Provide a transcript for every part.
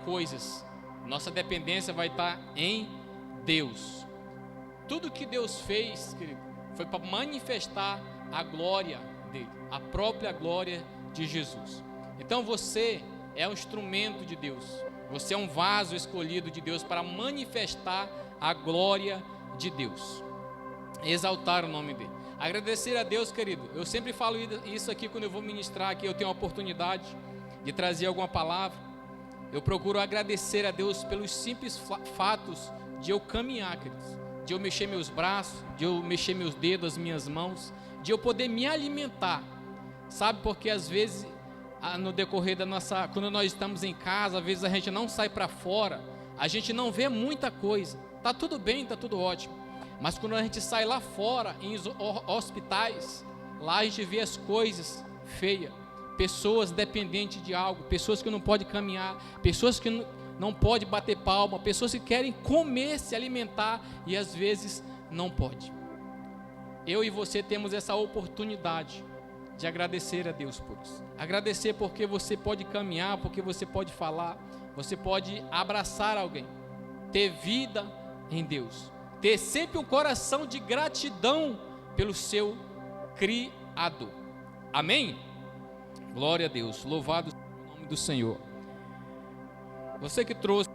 coisas. Nossa dependência vai estar em Deus. Tudo que Deus fez, querido, foi para manifestar a glória dele, a própria glória de Jesus. Então você é um instrumento de Deus. Você é um vaso escolhido de Deus para manifestar a glória de Deus, exaltar o nome dele. Agradecer a Deus, querido. Eu sempre falo isso aqui quando eu vou ministrar aqui, eu tenho a oportunidade de trazer alguma palavra. Eu procuro agradecer a Deus pelos simples fatos de eu caminhar, queridos, de eu mexer meus braços, de eu mexer meus dedos, as minhas mãos, de eu poder me alimentar. Sabe, porque às vezes no decorrer da nossa, quando nós estamos em casa, às vezes a gente não sai para fora, a gente não vê muita coisa. Tá tudo bem, tá tudo ótimo. Mas quando a gente sai lá fora, em hospitais, lá a gente vê as coisas feias, pessoas dependentes de algo, pessoas que não podem caminhar, pessoas que não podem bater palma, pessoas que querem comer, se alimentar e às vezes não pode. Eu e você temos essa oportunidade de agradecer a Deus por isso. Agradecer porque você pode caminhar, porque você pode falar, você pode abraçar alguém, ter vida em Deus, ter sempre um coração de gratidão pelo seu Criador. Amém? Glória a Deus, louvado seja o nome do Senhor. Você que trouxe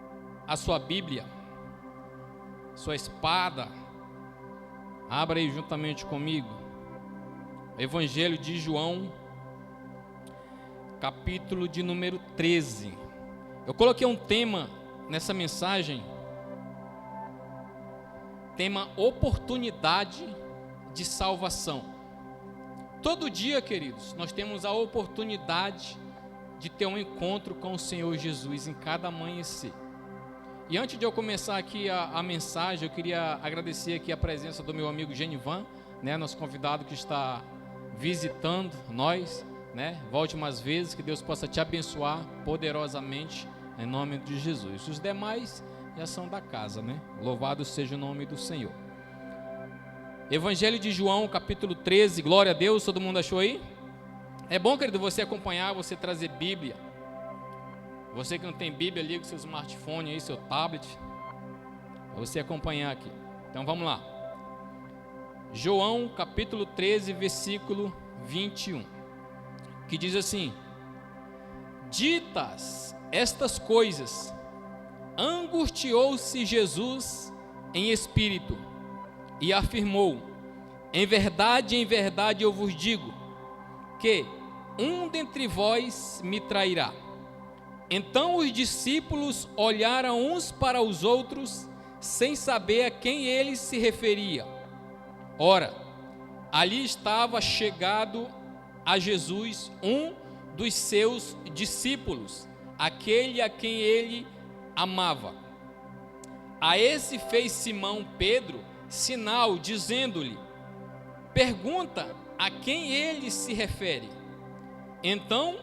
a sua Bíblia, sua espada, abra aí juntamente comigo, Evangelho de João, capítulo de número 13. Eu coloquei um tema nessa mensagem, tema oportunidade de salvação. Todo dia, queridos, nós temos a oportunidade de ter um encontro com o Senhor Jesus em cada amanhecer. E antes de eu começar aqui a mensagem, eu queria agradecer aqui a presença do meu amigo Genivan, né, nosso convidado que está visitando nós, né? Volte mais vezes, que Deus possa te abençoar poderosamente em nome de Jesus. Os demais já são da casa, né? Louvado seja o nome do Senhor. Evangelho de João, capítulo 13, glória a Deus. Todo mundo achou aí? É bom, querido, você acompanhar, você trazer Bíblia. Você que não tem Bíblia, liga o seu smartphone aí, seu tablet, para você acompanhar aqui. Então vamos lá. João capítulo 13, versículo 21, que diz assim: ditas estas coisas, angustiou-se Jesus em espírito e afirmou: em verdade eu vos digo, que um dentre vós me trairá. Então os discípulos olharam uns para os outros, sem saber a quem ele se referia. Ora, ali estava chegado a Jesus um dos seus discípulos, aquele a quem ele amava. A esse fez Simão Pedro sinal, dizendo-lhe: pergunta a quem ele se refere. Então,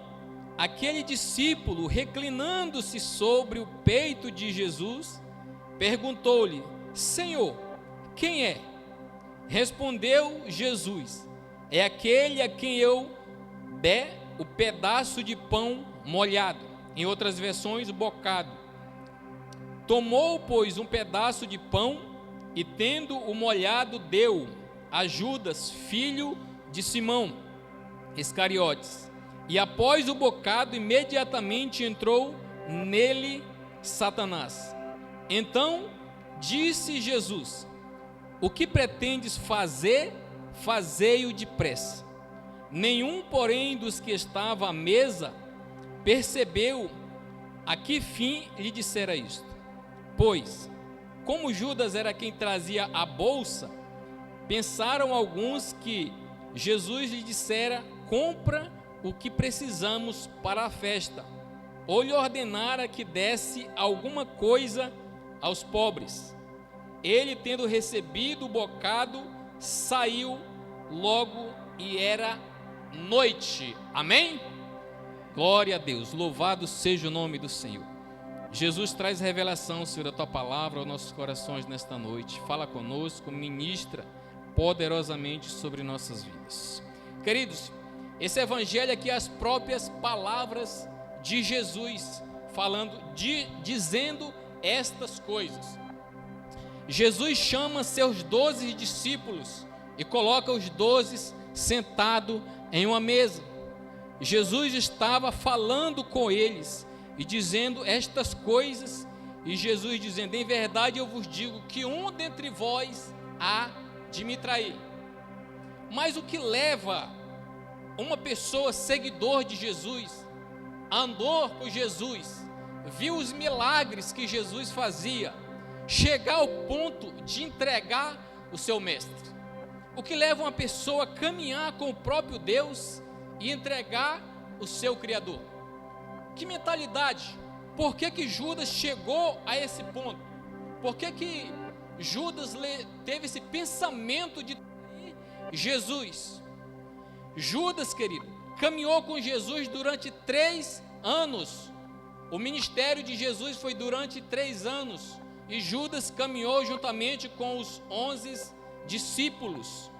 aquele discípulo, reclinando-se sobre o peito de Jesus, perguntou-lhe: Senhor, quem é? Respondeu Jesus: é aquele a quem eu der o pedaço de pão molhado. Em outras versões, bocado. Tomou, pois, um pedaço de pão e, tendo o molhado, deu a Judas, filho de Simão Iscariotes. E após o bocado, imediatamente entrou nele Satanás. Então disse Jesus: o que pretendes fazer, fazei-o depressa. Nenhum, porém, dos que estava à mesa percebeu a que fim lhe dissera isto. Pois, como Judas era quem trazia a bolsa, pensaram alguns que Jesus lhe dissera: compra o que precisamos para a festa, ou lhe ordenara que desse alguma coisa aos pobres. Ele, tendo recebido o bocado, saiu logo, e era noite. Amém? Glória a Deus, louvado seja o nome do Senhor. Jesus, traz revelação, Senhor, da Tua palavra aos nossos corações nesta noite. Fala conosco, ministra poderosamente sobre nossas vidas. Queridos, esse evangelho aqui é as próprias palavras de Jesus, dizendo estas coisas. Jesus chama seus 12 discípulos e coloca os 12 sentados em uma mesa. Jesus estava falando com eles e dizendo estas coisas, e Jesus dizendo: em verdade eu vos digo que um dentre vós há de me trair. Mas o que leva uma pessoa seguidor de Jesus, andou com Jesus, viu os milagres que Jesus fazia, chegar ao ponto de entregar o seu mestre? O que leva uma pessoa a caminhar com o próprio Deus e entregar o seu Criador? Que mentalidade? Por que Judas chegou a esse ponto? Por que Judas teve esse pensamento de trair Jesus? Judas, querido, caminhou com Jesus durante 3 anos. O ministério de Jesus foi durante 3 anos. E Judas caminhou juntamente com os 11 discípulos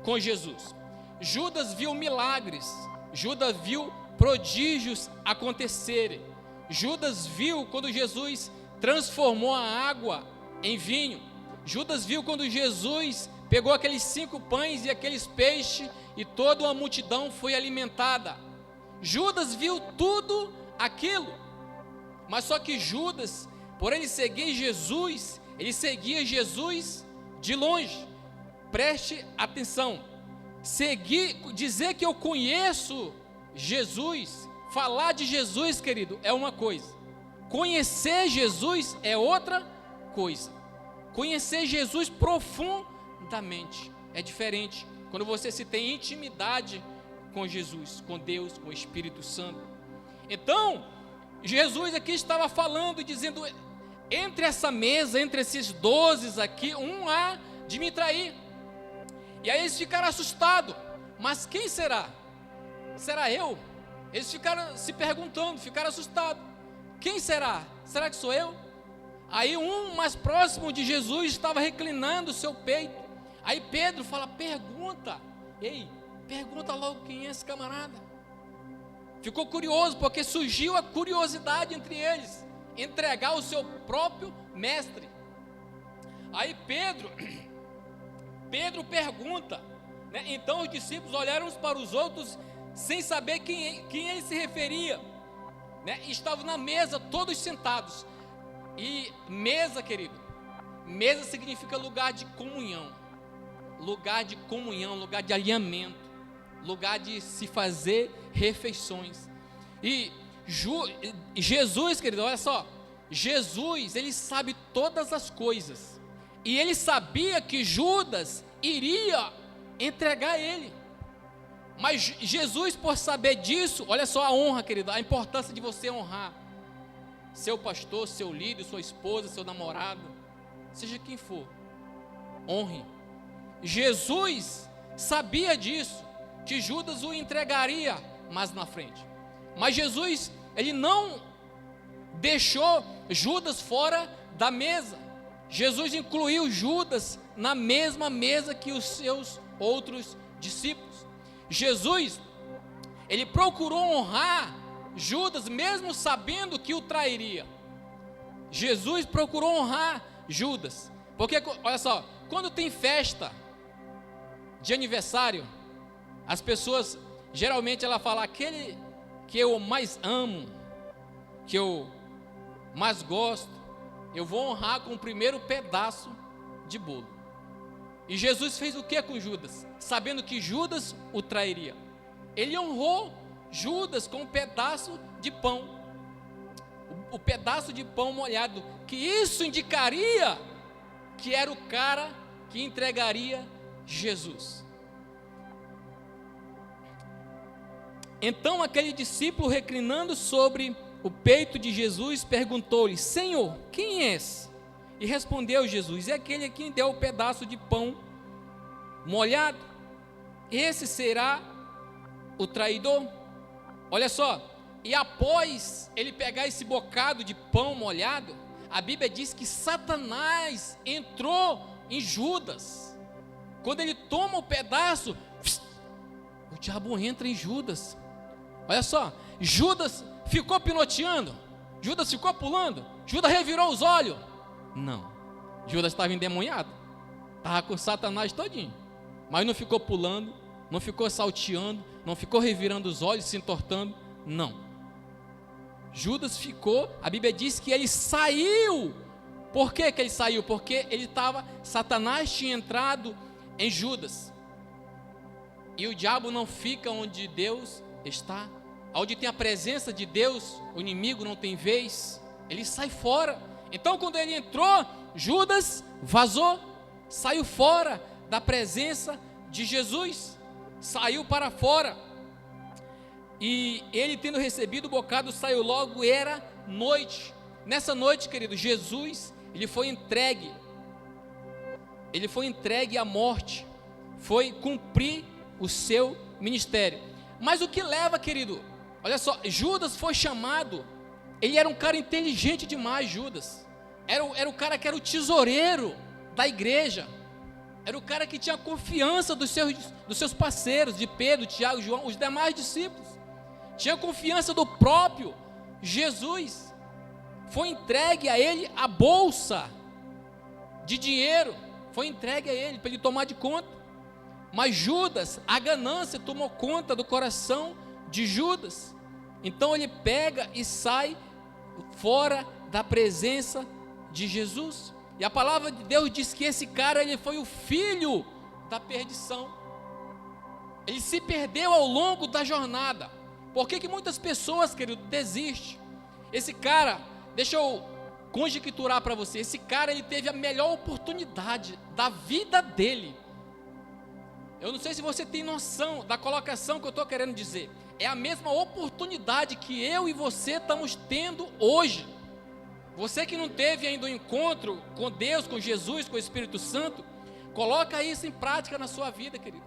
com Jesus. Judas viu milagres. Judas viu prodígios acontecerem. Judas viu quando Jesus transformou a água em vinho. Judas viu quando Jesus pegou aqueles 5 pães e aqueles peixes e toda uma multidão foi alimentada. Judas viu tudo aquilo. Mas só que Judas, por ele seguir Jesus, ele seguia Jesus de longe. Preste atenção. Dizer que eu conheço Jesus, falar de Jesus, querido, é uma coisa. Conhecer Jesus é outra coisa. Conhecer Jesus profundamente é diferente. Quando você se tem intimidade com Jesus, com Deus, com o Espírito Santo. Então, Jesus aqui estava falando, dizendo: entre essa mesa, entre esses 12 aqui, um há de me trair. E aí eles ficaram assustados. Mas quem será? Será eu? Eles ficaram se perguntando, ficaram assustados. Quem será? Será que sou eu? Aí um mais próximo de Jesus estava reclinando o seu peito. Aí Pedro fala: pergunta. Ei, pergunta logo quem é esse camarada. Ficou curioso, porque surgiu a curiosidade entre eles, entregar o seu próprio mestre. Aí Pedro pergunta, né? Então os discípulos olharam uns para os outros, sem saber quem ele se referia, né? Estavam na mesa, todos sentados. E mesa, querido, mesa significa lugar de comunhão, lugar de alinhamento, lugar de se fazer refeições. E Jesus, querido, olha só, Jesus, ele sabe todas as coisas, e ele sabia que Judas iria entregar ele. Mas Jesus, por saber disso, olha só a honra, querido, a importância de você honrar seu pastor, seu líder, sua esposa, seu namorado, seja quem for, honre. Jesus sabia disso, que Judas o entregaria mais na frente. Mas Jesus, ele não deixou Judas fora da mesa. Jesus incluiu Judas na mesma mesa que os seus outros discípulos. Jesus, ele procurou honrar Judas, mesmo sabendo que o trairia. Jesus procurou honrar Judas, porque, olha só, quando tem festa de aniversário, as pessoas, geralmente ela fala: aquele que eu mais amo, que eu mais gosto, eu vou honrar com o primeiro pedaço de bolo. E Jesus fez o que com Judas? Sabendo que Judas o trairia, ele honrou Judas com um pedaço de pão, o pedaço de pão molhado, que isso indicaria que era o cara que entregaria Jesus. Então aquele discípulo, reclinando sobre o peito de Jesus, perguntou-lhe: Senhor, quem és? E respondeu Jesus: é aquele a quem deu o pedaço de pão molhado. Esse será o traidor. Olha só, e após ele pegar esse bocado de pão molhado, a Bíblia diz que Satanás entrou em Judas. Quando ele toma o pedaço, o diabo entra em Judas. Olha só, Judas ficou piloteando. Judas ficou pulando? Judas revirou os olhos? Não. Judas estava endemoniado. Estava com Satanás todinho. Mas não ficou pulando, não ficou salteando, não ficou revirando os olhos, se entortando. Não. Judas ficou, a Bíblia diz que ele saiu. Por que ele saiu? Porque Satanás tinha entrado em Judas. E o diabo não fica onde Deus está. Onde tem a presença de Deus, o inimigo não tem vez. Ele sai fora. Então quando ele entrou, Judas vazou, saiu fora da presença de Jesus. Saiu para fora. E ele, tendo recebido o bocado, saiu logo, era noite. Nessa noite, querido, Jesus, ele foi entregue à morte, foi cumprir o seu ministério. Mas o que leva, querido, olha só, Judas foi chamado, ele era um cara inteligente demais, Judas, era o cara que era o tesoureiro da igreja, era o cara que tinha confiança dos seus parceiros, de Pedro, Tiago, João, os demais discípulos, tinha confiança do próprio Jesus. Foi entregue a ele a bolsa de dinheiro, foi entregue a ele para ele tomar de conta. Mas Judas, a ganância tomou conta do coração de Judas. Então ele pega e sai fora da presença de Jesus. E a palavra de Deus diz que esse cara, ele foi o filho da perdição. Ele se perdeu ao longo da jornada. Por que muitas pessoas, querido, desistem? Esse cara, deixa eu conjecturar para você, esse cara, ele teve a melhor oportunidade da vida dele. Eu não sei se você tem noção da colocação que eu estou querendo dizer. É a mesma oportunidade que eu e você estamos tendo hoje. Você que não teve ainda um encontro com Deus, com Jesus, com o Espírito Santo, coloca isso em prática na sua vida, querido.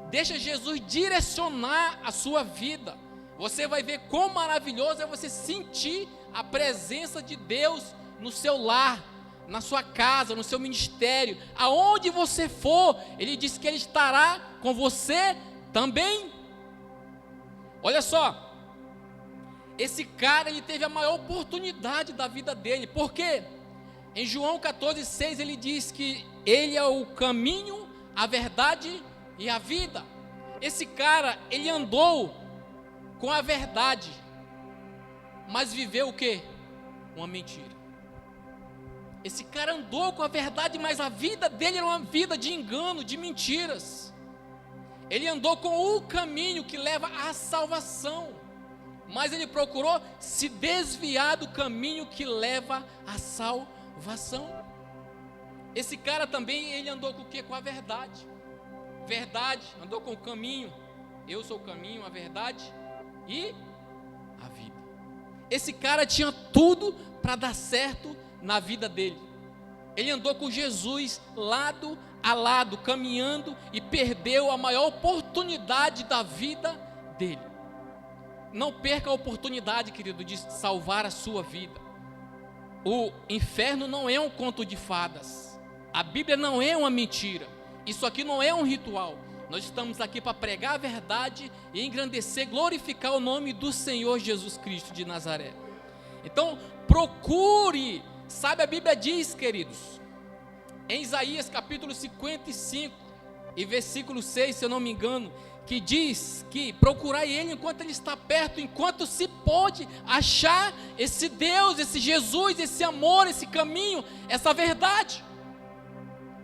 Deixa Jesus direcionar a sua vida. Você vai ver quão maravilhoso é você sentir a presença de Deus no seu lar, na sua casa, no seu ministério, aonde você for. Ele disse que Ele estará com você também. Olha só, esse cara, ele teve a maior oportunidade da vida dele. Por quê? Em João 14,6 ele diz que Ele é o caminho, a verdade e a vida. Esse cara, ele andou com a verdade, mas viveu o quê? Uma mentira. Esse cara andou com a verdade, mas a vida dele era uma vida de engano, de mentiras. Ele andou com o caminho que leva à salvação, mas ele procurou se desviar do caminho que leva à salvação. Esse cara também, ele andou com o quê? Com a verdade. Verdade, andou com o caminho. Eu sou o caminho, a verdade e a vida. Esse cara tinha tudo para dar certo na vida dele. Ele andou com Jesus lado a lado, caminhando, e perdeu a maior oportunidade da vida dele. Não perca a oportunidade, querido, de salvar a sua vida. O inferno não é um conto de fadas. A Bíblia não é uma mentira. Isso aqui não é um ritual. Nós estamos aqui para pregar a verdade e engrandecer, glorificar o nome do Senhor Jesus Cristo de Nazaré. Então, procure. Sabe, a Bíblia diz, queridos, em Isaías capítulo 55 e versículo 6, se eu não me engano, que diz que procurai Ele enquanto Ele está perto, enquanto se pode achar esse Deus, esse Jesus, esse amor, esse caminho, essa verdade.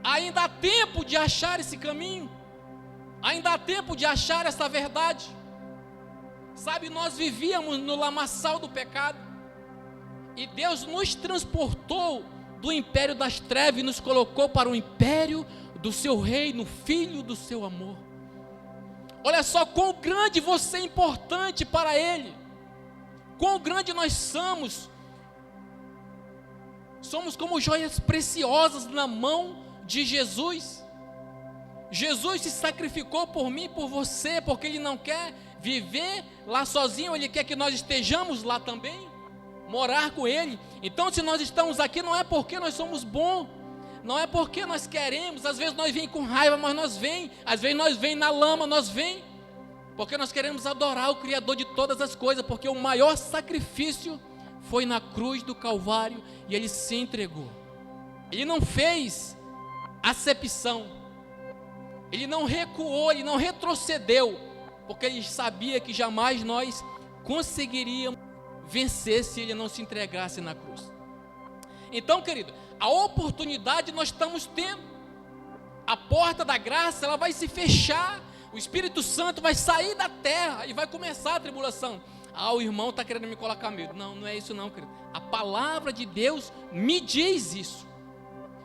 Ainda há tempo de achar esse caminho, ainda há tempo de achar essa verdade. Sabe, nós vivíamos no lamaçal do pecado, e Deus nos transportou do império das trevas e nos colocou para o império do seu reino, filho do seu amor. Olha só quão grande você é importante para Ele, quão grande nós somos. Somos como joias preciosas na mão de Jesus. Jesus se sacrificou por mim e por você, porque Ele não quer viver lá sozinho, Ele quer que nós estejamos lá também, morar com Ele. Então, se nós estamos aqui, não é porque nós somos bons, não é porque nós queremos. Às vezes nós vem com raiva, mas nós vem. Às vezes nós vem na lama, nós vem, porque nós queremos adorar o Criador de todas as coisas, porque o maior sacrifício foi na cruz do Calvário e ele se entregou. Ele não fez acepção, ele não recuou, ele não retrocedeu, porque ele sabia que jamais nós conseguiríamos vencer se ele não se entregasse na cruz. Então, querido, a oportunidade nós estamos tendo. A porta da graça, ela vai se fechar. O Espírito Santo vai sair da terra e vai começar a tribulação. Ah, o irmão está querendo me colocar medo. Não, não é isso não, querido. A palavra de Deus me diz isso.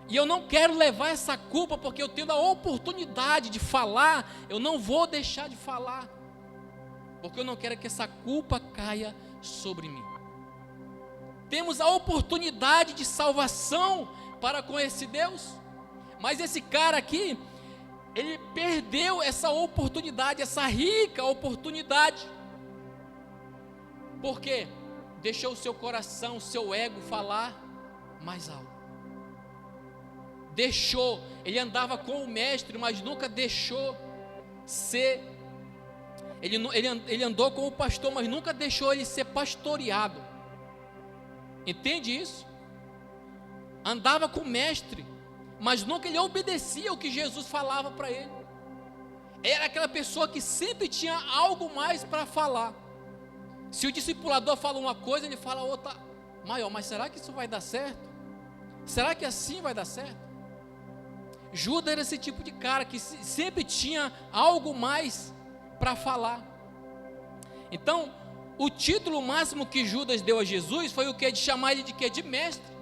E eu não quero levar essa culpa, porque eu tendo a oportunidade de falar, eu não vou deixar de falar. Porque eu não quero que essa culpa caia sobre mim. Temos a oportunidade de salvação para com esse Deus. Mas esse cara aqui, ele perdeu essa oportunidade, essa rica oportunidade. Por quê? Deixou o seu coração, o seu ego falar mais alto. Deixou, ele andava com o mestre, mas nunca deixou ser. Ele andou com o pastor, mas nunca deixou ele ser pastoreado. Entende isso? Andava com o mestre, mas nunca ele obedecia o que Jesus falava para ele. Era aquela pessoa que sempre tinha algo mais para falar. Se o discipulador fala uma coisa, ele fala outra maior. Mas será que isso vai dar certo? Será que assim vai dar certo? Judas era esse tipo de cara que sempre tinha algo mais para falar. Então, o título máximo que Judas deu a Jesus foi o que? De chamar ele de quê? De mestre.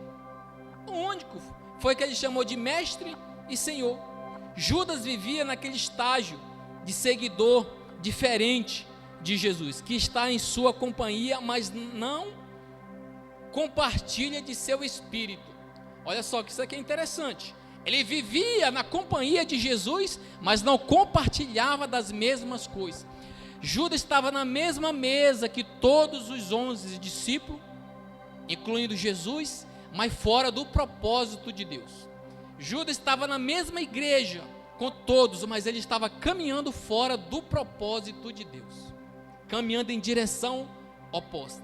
O único foi que ele chamou de mestre e senhor. Judas vivia naquele estágio de seguidor diferente de Jesus, que está em sua companhia, mas não compartilha de seu espírito. Olha só que isso aqui é interessante. Ele vivia na companhia de Jesus, mas não compartilhava das mesmas coisas. Judas estava na mesma mesa que todos os 11 discípulos, incluindo Jesus, mas fora do propósito de Deus. Judas estava na mesma igreja com todos, mas ele estava caminhando fora do propósito de Deus, caminhando em direção oposta.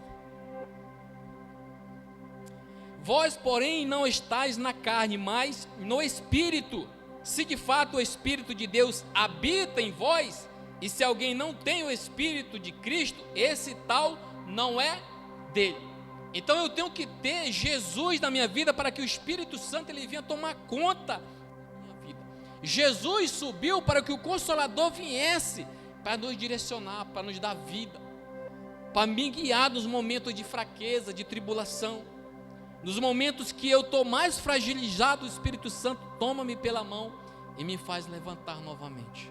Vós, porém, não estáis na carne, mas no Espírito. Se de fato o Espírito de Deus habita em vós, e se alguém não tem o Espírito de Cristo, esse tal não é dele. Então eu tenho que ter Jesus na minha vida para que o Espírito Santo ele venha tomar conta da minha vida. Jesus subiu para que o Consolador viesse para nos direcionar, para nos dar vida, para me guiar nos momentos de fraqueza, de tribulação. Nos momentos que eu estou mais fragilizado, o Espírito Santo toma-me pela mão e me faz levantar novamente.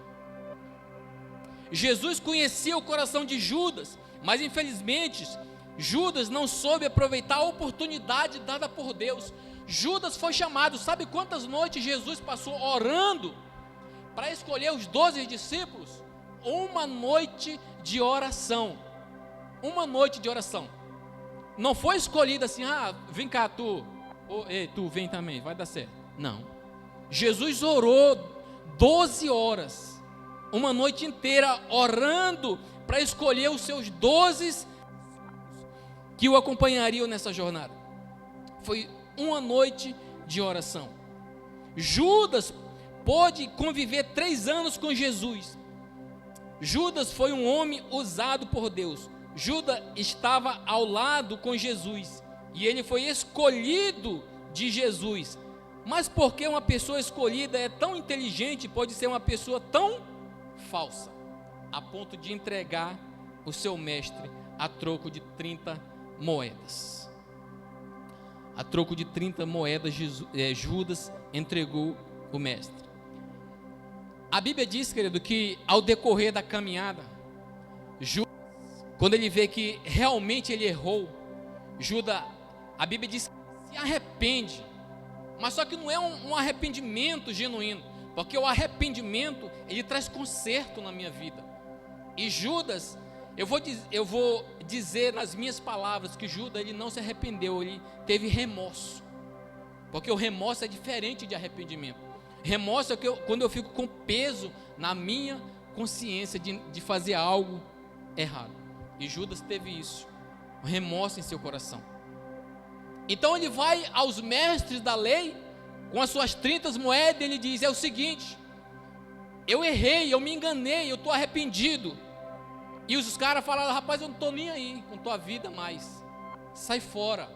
Jesus conhecia o coração de Judas, mas infelizmente Judas não soube aproveitar a oportunidade dada por Deus. Judas foi chamado, sabe quantas noites Jesus passou orando para escolher os 12 discípulos? Uma noite de oração. Uma noite de oração. Não foi escolhido assim, vem cá tu, tu vem também, vai dar certo. Não. Jesus orou 12 horas, uma noite inteira orando para escolher os seus 12 que o acompanhariam nessa jornada. Foi uma noite de oração. Judas pôde conviver 3 anos com Jesus. Judas foi um homem usado por Deus. Judas estava ao lado com Jesus e ele foi escolhido de Jesus. Mas por que uma pessoa escolhida é tão inteligente, pode ser uma pessoa tão falsa, a ponto de entregar o seu mestre a troco de 30 moedas? A troco de 30 moedas, Judas entregou o mestre. A Bíblia diz, querido, que ao decorrer da caminhada, Judas, quando ele vê que realmente ele errou, Judas, a Bíblia diz que se arrepende, mas só que não é um arrependimento genuíno, porque o arrependimento, ele traz conserto na minha vida. E Judas, eu vou dizer nas minhas palavras que Judas, ele não se arrependeu, ele teve remorso, porque o remorso é diferente de arrependimento. Remorso é quando eu fico com peso na minha consciência de fazer algo errado. E Judas teve isso, remorso em seu coração. Então ele vai aos mestres da lei, com as suas 30 moedas, e ele diz: é o seguinte, eu errei, eu me enganei, eu estou arrependido. E os caras falaram: rapaz, eu não estou nem aí com tua vida mais, sai fora.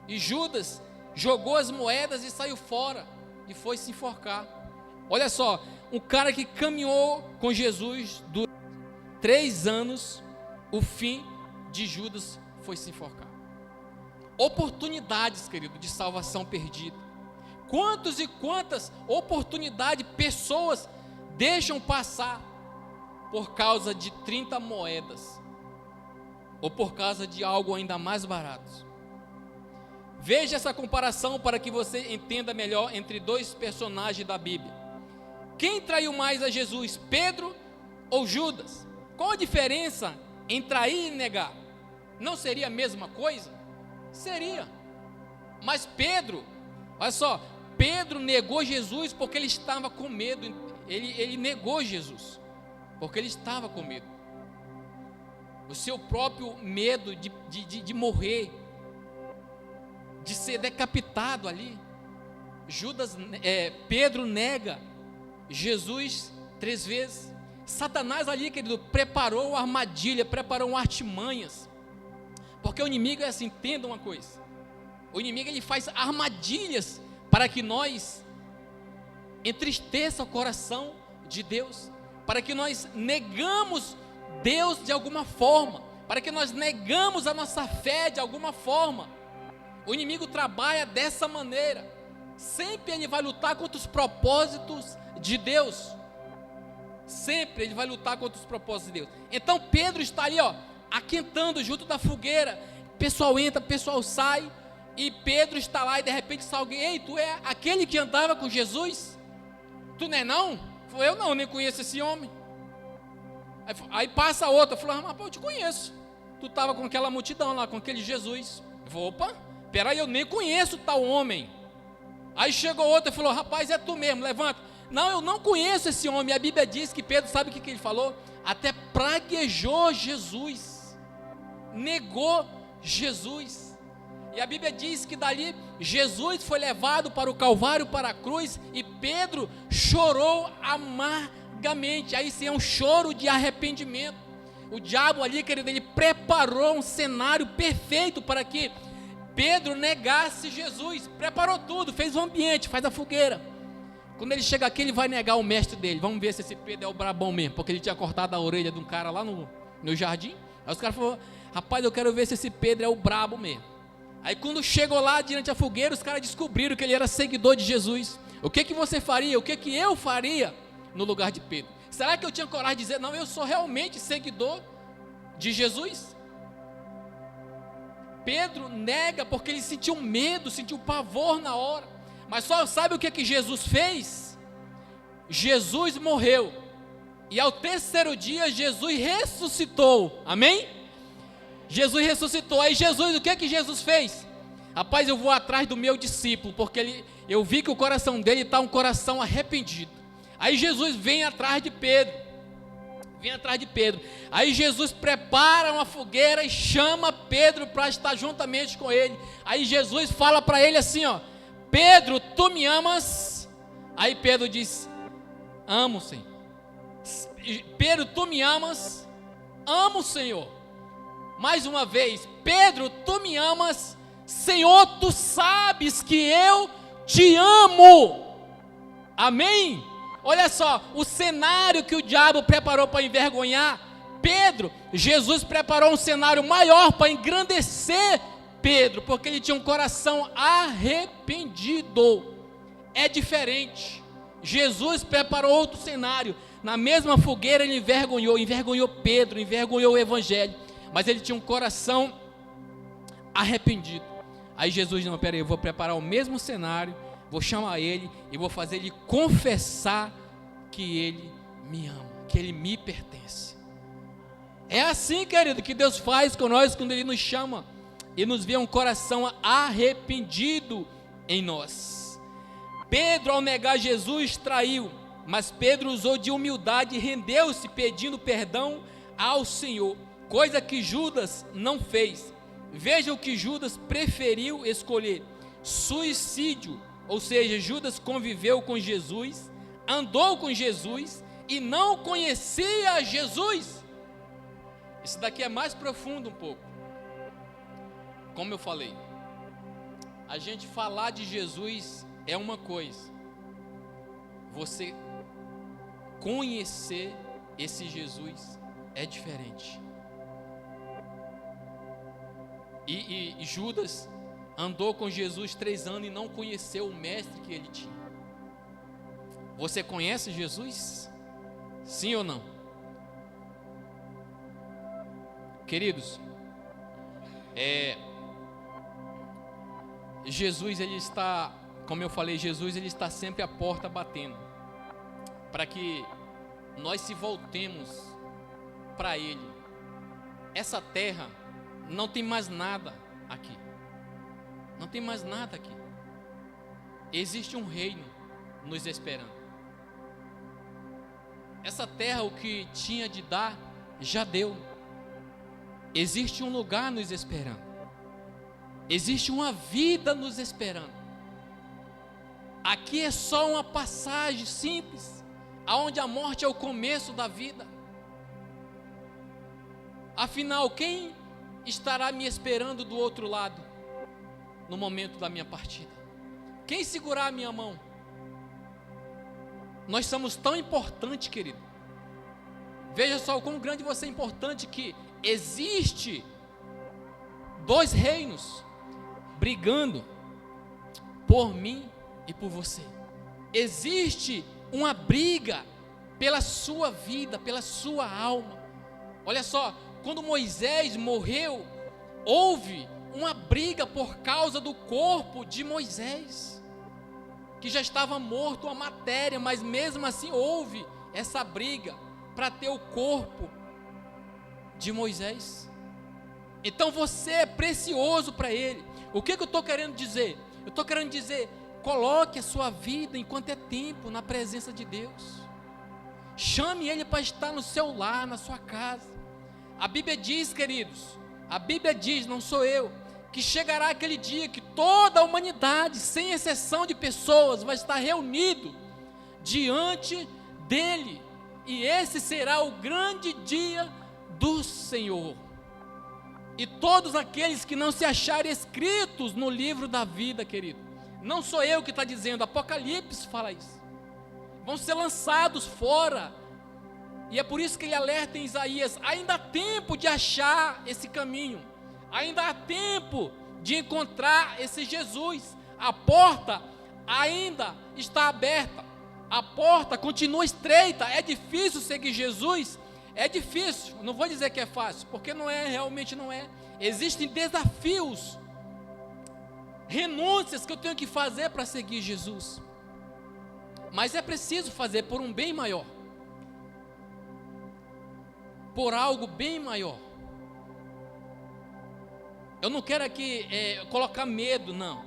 E Judas jogou as moedas e saiu fora, e foi se enforcar. Olha só, um cara que caminhou com Jesus durante 3 anos, o fim de Judas foi se enforcar. Oportunidades, querido, de salvação perdida. Quantos e quantas oportunidades pessoas deixam passar por causa de 30 moedas, ou por causa de algo ainda mais barato. Veja essa comparação para que você entenda melhor entre 2 personagens da Bíblia. Quem traiu mais a Jesus, Pedro ou Judas? Qual a diferença em trair e negar? Não seria a mesma coisa? Seria. Mas Pedro, olha só, Pedro negou Jesus porque ele estava com medo. Ele negou Jesus porque ele estava com medo. O seu próprio medo de morrer, de ser decapitado ali. Pedro nega Jesus 3 vezes. Satanás ali, querido, preparou armadilha, preparou artimanhas. Porque o inimigo é assim, entenda uma coisa. O inimigo, ele faz armadilhas para que nós entristeça o coração de Deus, para que nós negamos Deus de alguma forma, para que nós negamos a nossa fé de alguma forma. O inimigo trabalha dessa maneira. Sempre ele vai lutar contra os propósitos de Deus. Sempre ele vai lutar contra os propósitos de Deus. Então Pedro está ali, aquentando junto da fogueira. Pessoal entra, pessoal sai, e Pedro está lá, e de repente sai alguém: ei, tu é aquele que andava com Jesus? Tu não é não? Eu não, nem conheço esse homem. Aí passa outra, falou: rapaz, eu te conheço, tu estava com aquela multidão lá, com aquele Jesus. Eu falei: opa, peraí, eu nem conheço tal homem. Aí chegou outra e falou: rapaz, é tu mesmo, levanta. Não, eu não conheço esse homem. A Bíblia diz que Pedro, sabe o que ele falou? Até praguejou Jesus, negou Jesus. E a Bíblia diz que dali Jesus foi levado para o Calvário, para a cruz, e Pedro chorou amargamente. Aí sim é um choro de arrependimento. O diabo ali, querido, ele preparou um cenário perfeito para que Pedro negasse Jesus. Preparou tudo, fez o ambiente, faz a fogueira. Quando ele chega aqui, ele vai negar o mestre dele. Vamos ver se esse Pedro é o brabão mesmo, porque ele tinha cortado a orelha de um cara lá no jardim. Aí os caras falaram: rapaz, eu quero ver se esse Pedro é o brabo mesmo. Aí quando chegou lá diante da fogueira, os caras descobriram que ele era seguidor de Jesus. O que você faria? O que eu faria no lugar de Pedro? Será que eu tinha coragem de dizer: não, eu sou realmente seguidor de Jesus? Pedro nega porque ele sentiu medo, sentiu pavor na hora. Mas só sabe o que Jesus fez? Jesus morreu, e ao 3º dia Jesus ressuscitou. Amém? Jesus ressuscitou. Aí Jesus, o que Jesus fez? Rapaz, eu vou atrás do meu discípulo, porque eu vi que o coração dele está um coração arrependido. Aí Jesus vem atrás de Pedro. Aí Jesus prepara uma fogueira e chama Pedro para estar juntamente com ele. Aí Jesus fala para ele assim: Pedro, tu me amas? Aí Pedro diz: amo, Senhor. Pedro, tu me amas? Amo, Senhor. Mais uma vez: Pedro, tu me amas? Senhor, tu sabes que eu te amo. Amém? Olha só, o cenário que o diabo preparou para envergonhar Pedro, Jesus preparou um cenário maior para engrandecer Pedro, porque ele tinha um coração arrependido. É diferente. Jesus preparou outro cenário. Na mesma fogueira ele envergonhou Pedro, envergonhou o evangelho, mas ele tinha um coração arrependido. Aí Jesus: não, peraí, eu vou preparar o mesmo cenário, vou chamar ele e vou fazer ele confessar que ele me ama, que ele me pertence. É assim, querido, que Deus faz com nós quando ele nos chama e nos vê um coração arrependido em nós. Pedro, ao negar Jesus, traiu, mas Pedro usou de humildade e rendeu-se pedindo perdão ao Senhor, coisa que Judas não fez. Veja o que Judas preferiu escolher: suicídio. Ou seja, Judas conviveu com Jesus, andou com Jesus e não conhecia Jesus. Isso daqui é mais profundo um pouco. Como eu falei, a gente falar de Jesus é uma coisa, você conhecer esse Jesus é diferente. E Judas andou com Jesus 3 anos e não conheceu o mestre que ele tinha. Você conhece Jesus? Sim ou não? Queridos, Jesus, ele está, como eu falei, Jesus, ele está sempre à porta batendo, para que nós se voltemos para Ele. Essa terra não tem mais nada aqui. Não tem mais nada aqui. Existe um reino nos esperando. Essa terra, o que tinha de dar, já deu. Existe um lugar nos esperando. Existe uma vida nos esperando. Aqui é só uma passagem simples, aonde a morte é o começo da vida. Afinal, quem estará me esperando do outro lado, no momento da minha partida? Quem segurar a minha mão? Nós somos tão importantes, querido. Veja só o quão grande você é importante, que existe 2 reinos brigando por mim e por você. Existe uma briga pela sua vida, pela sua alma. Olha só, quando Moisés morreu, houve uma briga por causa do corpo de Moisés, que já estava morto, a matéria, mas mesmo assim houve essa briga para ter o corpo de Moisés. Então você é precioso para Ele. O que eu estou querendo dizer? Eu estou querendo dizer, coloque a sua vida enquanto é tempo na presença de Deus. Chame Ele para estar no seu lar, na sua casa. A Bíblia diz, queridos, a Bíblia diz, não sou eu, que chegará aquele dia que toda a humanidade, sem exceção de pessoas, vai estar reunido diante dEle. E esse será o grande dia do Senhor. E todos aqueles que não se acharem escritos no livro da vida, querido, não sou eu que está dizendo, Apocalipse fala isso, vão ser lançados fora. E é por isso que ele alerta em Isaías: ainda há tempo de achar esse caminho, ainda há tempo de encontrar esse Jesus. A porta ainda está aberta, a porta continua estreita. É difícil seguir Jesus? É difícil, não vou dizer que é fácil, porque não é, realmente não é. Existem desafios, renúncias que eu tenho que fazer para seguir Jesus, mas é preciso fazer por um bem maior, por algo bem maior. Eu não quero aqui colocar medo, não.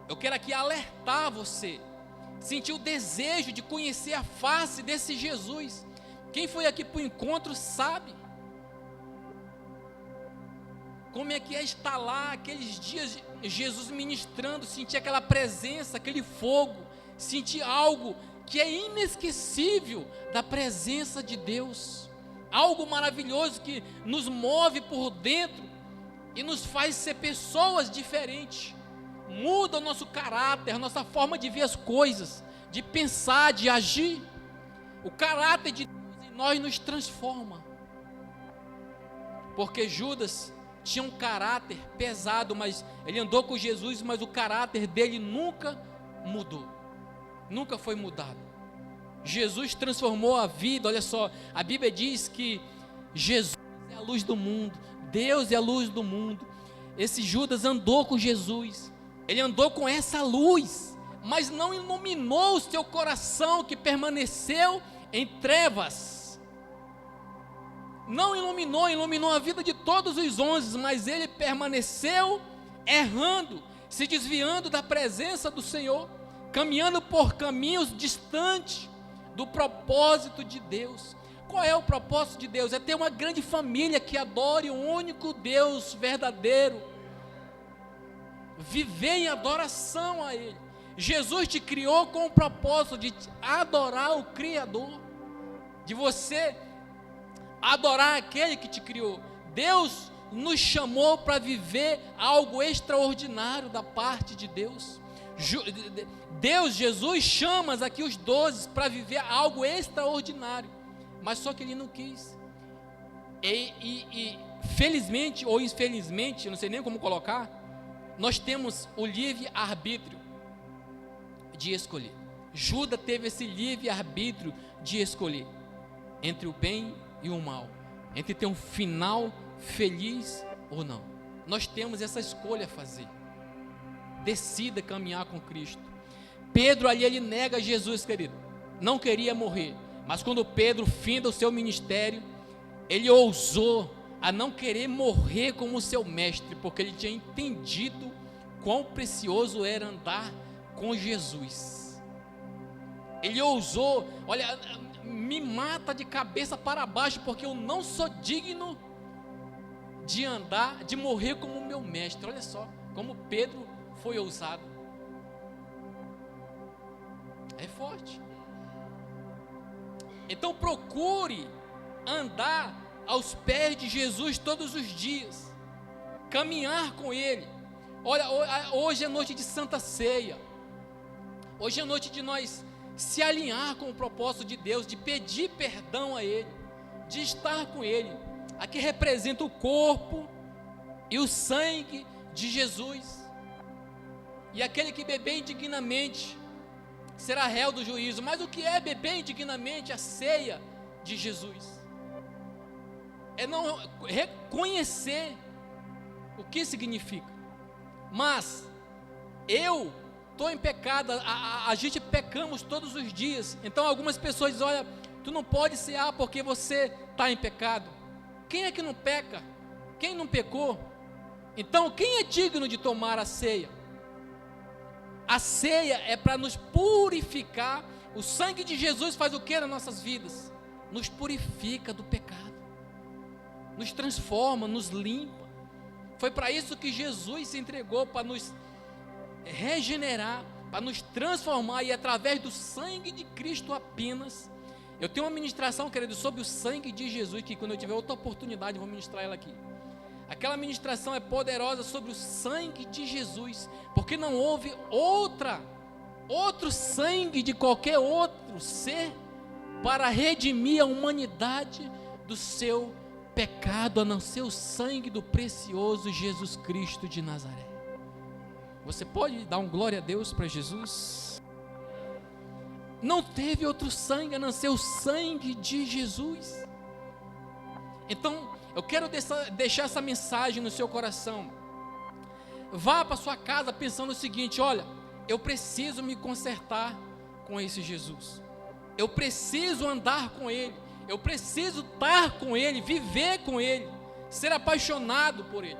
Eu quero aqui alertar você, sentir o desejo de conhecer a face desse Jesus. Quem foi aqui para o encontro sabe como é que é estar lá, aqueles dias, Jesus ministrando, sentir aquela presença, aquele fogo, sentir algo que é inesquecível da presença de Deus, algo maravilhoso que nos move por dentro e nos faz ser pessoas diferentes, muda o nosso caráter, a nossa forma de ver as coisas, de pensar, de agir. O caráter de Deus em nós nos transforma, porque Judas tinha um caráter pesado, mas ele andou com Jesus, mas o caráter dele nunca mudou, nunca foi mudado. Jesus transformou a vida. Olha só, a Bíblia diz que Jesus é a luz do mundo, Deus é a luz do mundo. Esse Judas andou com Jesus, ele andou com essa luz, mas não iluminou o seu coração, que permaneceu em trevas. Não iluminou a vida de todos os 11, mas ele permaneceu errando, se desviando da presença do Senhor, caminhando por caminhos distantes do propósito de Deus. Qual é o propósito de Deus? É ter uma grande família que adore o único Deus verdadeiro, viver em adoração a Ele. Jesus te criou com o propósito de adorar o Criador, de você adorar aquele que te criou. Deus nos chamou para viver algo extraordinário da parte de Deus. Jesus chama aqui os 12 para viver algo extraordinário, mas só que Ele não quis. E felizmente ou infelizmente, eu não sei nem como colocar, nós temos o livre-arbítrio de escolher. Judas teve esse livre-arbítrio de escolher entre o bem e o mal, entre ter um final feliz ou não. Nós temos essa escolha a fazer. Decida caminhar com Cristo. Pedro ali, ele nega Jesus, querido, não queria morrer, mas quando Pedro finda o seu ministério, ele ousou a não querer morrer como seu mestre, porque ele tinha entendido quão precioso era andar com Jesus. Ele ousou, olha, me mata de cabeça para baixo, porque eu não sou digno de andar, de morrer como meu mestre. Olha só, como Pedro foi ousado. É forte. Então procure andar aos pés de Jesus todos os dias, caminhar com Ele. Olha, hoje é noite de Santa Ceia. Hoje é noite de nós se alinhar com o propósito de Deus, de pedir perdão a Ele, de estar com Ele. Aqui representa o corpo e o sangue de Jesus. E aquele que beber indignamente será réu do juízo. Mas o que é beber indignamente? A ceia de Jesus. É não reconhecer o que significa. Mas eu estou em pecado, a gente pecamos todos os dias. Então algumas pessoas dizem: olha, tu não pode cear porque você está em pecado. Quem é que não peca? Quem não pecou? Então quem é digno de tomar a ceia? A ceia é para nos purificar. O sangue de Jesus faz o que nas nossas vidas? Nos purifica do pecado, nos transforma, nos limpa. Foi para isso que Jesus se entregou, para nos regenerar, para nos transformar, e através do sangue de Cristo apenas. Eu tenho uma ministração, querido, sobre o sangue de Jesus, que quando eu tiver outra oportunidade eu vou ministrar ela aqui. Aquela ministração é poderosa sobre o sangue de Jesus, porque não houve outro sangue de qualquer outro ser para redimir a humanidade do seu pecado, a não ser o sangue do precioso Jesus Cristo de Nazaré. Você pode dar um glória a Deus para Jesus? Não teve outro sangue a não ser o sangue de Jesus. Então, eu quero deixar essa mensagem no seu coração. Vá para sua casa pensando o seguinte: olha, eu preciso me consertar com esse Jesus. Eu preciso andar com Ele. Eu preciso estar com Ele, viver com Ele, ser apaixonado por Ele.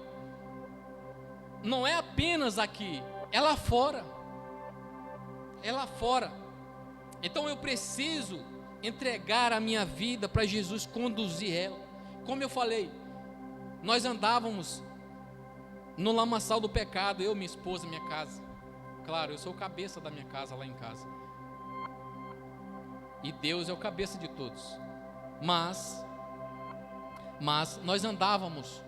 Não é apenas aqui, é lá fora. É lá fora. Então eu preciso entregar a minha vida para Jesus conduzir ela. Como eu falei, nós andávamos no lamaçal do pecado, eu, minha esposa, minha casa. Claro, eu sou o cabeça da minha casa lá em casa. E Deus é o cabeça de todos. Mas nós andávamos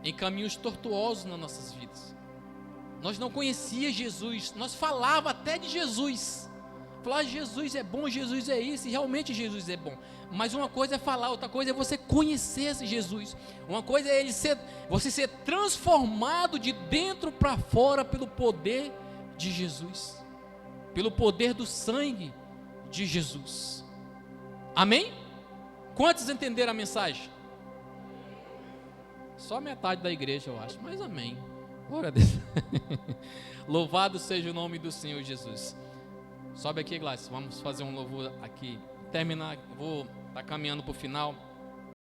em caminhos tortuosos nas nossas vidas. Nós não conhecíamos Jesus, nós falávamos até de Jesus. Falar Jesus é bom, Jesus é isso, e realmente Jesus é bom. Mas uma coisa é falar, outra coisa é você conhecer esse Jesus. Uma coisa é você ser transformado de dentro para fora pelo poder de Jesus, pelo poder do sangue de Jesus. Amém? Quantos entenderam a mensagem? Só metade da igreja, eu acho, mas amém. Glória a Deus. Louvado seja o nome do Senhor Jesus. Sobe aqui, Glácio, vamos fazer um louvor aqui. Terminar, vou estar caminhando para o final.